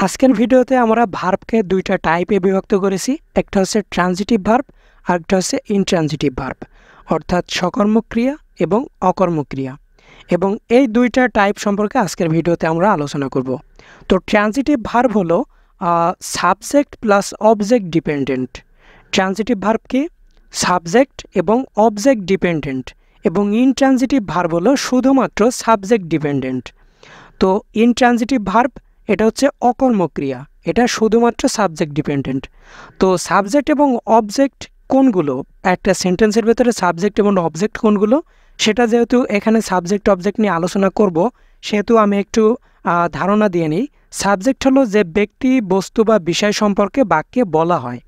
আজকের ভিডিওতে আমরা ভার্বকে দুইটা টাইপে বিভক্ত করেছি। একটা হচ্ছে ট্রানজিটিভ ভার্ব আর একটা হচ্ছে ইনট্রানজিটিভ ভার্ব, অর্থাৎ সকর্মক ক্রিয়া এবং অকর্মক ক্রিয়া। এবং এই দুইটা টাইপ সম্পর্কে আজকের ভিডিওতে আমরা আলোচনা করব। তো ট্রানজিটিভ ভার্ব হলো subject plus object dependent. Transitive verb কি? সাবজেক্ট এবং অবজেক্ট ডিপেন্ডেন্ট। এবং ইনট্রানজিটিভ ভার্ব হলো শুধুমাত্র সাবজেক্ট ডিপেন্ডেন্ট। তো ইনট্রানজিটিভ ভার্ব এটা হচ্ছে অকর্মক ক্রিয়া, এটা শুধুমাত্র সাবজেক্ট ডিপেন্ডেন্ট। তো সাবজেক্ট এবং অবজেক্ট কোনগুলো, একটা সেন্টেন্সের ভেতরে সাবজেক্ট এবং অবজেক্ট কোনগুলো, সেটা যেহেতু এখানে সাবজেক্ট অবজেক্ট নিয়ে আলোচনা করব, সেহেতু আমি একটু ধারণা দিয়ে নিই। সাবজেক্ট হলো যে ব্যক্তি, বস্তু বা বিষয় সম্পর্কে বাক্যে বলা হয়,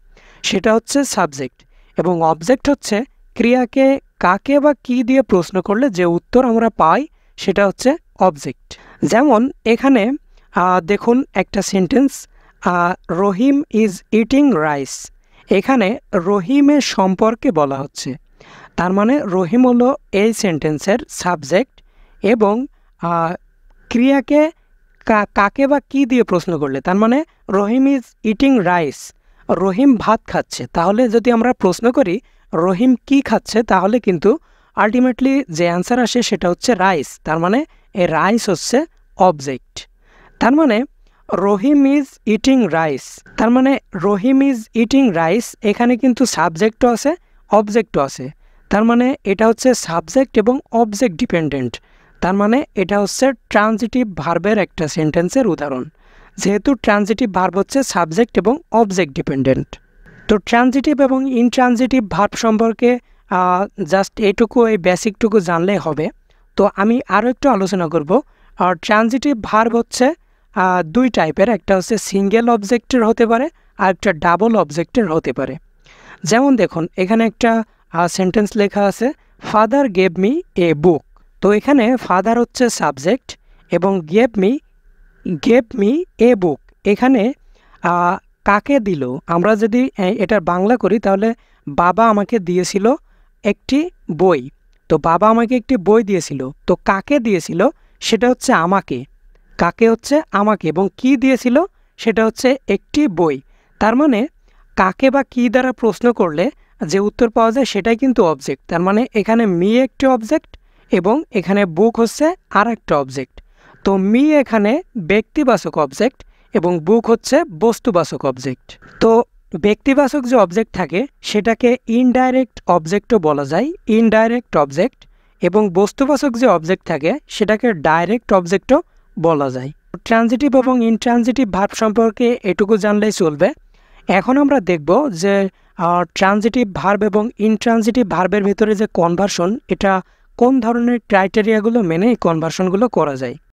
সেটা হচ্ছে সাবজেক্ট। এবং অবজেক্ট হচ্ছে ক্রিয়াকে কাকে বা কী দিয়ে প্রশ্ন করলে যে উত্তর আমরা পাই, সেটা হচ্ছে অবজেক্ট। যেমন এখানে দেখুন একটা sentence, Rahim is eating rice. এখানে রহিমের সম্পর্কে বলা হচ্ছে, তার মানে রহিম হলো এই সেন্টেন্সের সাবজেক্ট। এবং ক্রিয়াকে কাকে বা কী দিয়ে প্রশ্ন করলে, তার মানে রহিম ইজ ইটিং রাইস, রহিম ভাত খাচ্ছে। তাহলে যদি আমরা প্রশ্ন করি রহিম কি খাচ্ছে, তাহলে কিন্তু আলটিমেটলি যে অ্যান্সার আসে সেটা হচ্ছে রাইস। তার মানে এই রাইস হচ্ছে অবজেক্ট। তার মানে রহিম ইজ ইটিং রাইস, তার মানে রহিম ইজ ইটিং রাইস, এখানে কিন্তু সাবজেক্টও আছে, অবজেক্টও আছে। তার মানে এটা হচ্ছে সাবজেক্ট এবং অবজেক্ট ডিপেন্ডেন্ট। তার মানে এটা হচ্ছে ট্রানজিটিভ ভার্বের একটা সেন্টেন্সের উদাহরণ, যেহেতু ট্রানজিটিভ ভার্ব হচ্ছে সাবজেক্ট এবং অবজেক্ট ডিপেন্ডেন্ট। তো ট্রানজিটিভ এবং ইনট্রানজিটিভ ভার্ব সম্পর্কে জাস্ট এইটুকু, এই বেসিকটুকু জানলেই হবে। তো আমি আরও একটু আলোচনা করব। আর ট্রানজিটিভ ভার্ব হচ্ছে দুই টাইপের, একটা হচ্ছে সিঙ্গেল অবজেক্টের হতে পারে আর একটা ডাবল অবজেক্টের হতে পারে। যেমন দেখুন এখানে একটা সেন্টেন্স লেখা আছে, ফাদার গেভ মি এ বুক। তো এখানে ফাদার হচ্ছে সাবজেক্ট এবং গেভ মি এ বুক, এখানে কাকে দিল, আমরা যদি এটার বাংলা করি তাহলে বাবা আমাকে দিয়েছিল একটি বই। তো বাবা আমাকে একটি বই দিয়েছিল, তো কাকে দিয়েছিল, সেটা হচ্ছে আমাকে। কাকে হচ্ছে আমাকে, এবং কি দিয়েছিল, সেটা হচ্ছে একটি বই। তার মানে কাকে বা কি দ্বারা প্রশ্ন করলে যে উত্তর পাওয়া যায় সেটাই কিন্তু অবজেক্ট। তার মানে এখানে মি একটি অবজেক্ট এবং এখানে বুক হচ্ছে আর একটা অবজেক্ট। তো মি এখানে ব্যক্তিবাচক অবজেক্ট এবং বুক হচ্ছে বস্তুবাচক অবজেক্ট। তো ব্যক্তিবাচক যে অবজেক্ট থাকে সেটাকে ইনডাইরেক্ট অবজেক্টও বলা যায়, ইনডাইরেক্ট অবজেক্ট। এবং বস্তুবাচক যে অবজেক্ট থাকে সেটাকে ডাইরেক্ট অবজেক্টও বলা যায়। ট্রানজিটিভ এবং ইনট্রানজিটিভ ভার্ব সম্পর্কে এটুকু জানলেই চলবে। এখন আমরা দেখব যে ট্রানজিটিভ ভার্ব এবং ইনট্রানজিটিভ ভার্বের ভিতরে যে কনভার্সন, এটা কোন ধরনের ক্রাইটেরিয়াগুলো মেনে এই কনভার্সনগুলো করা যায়।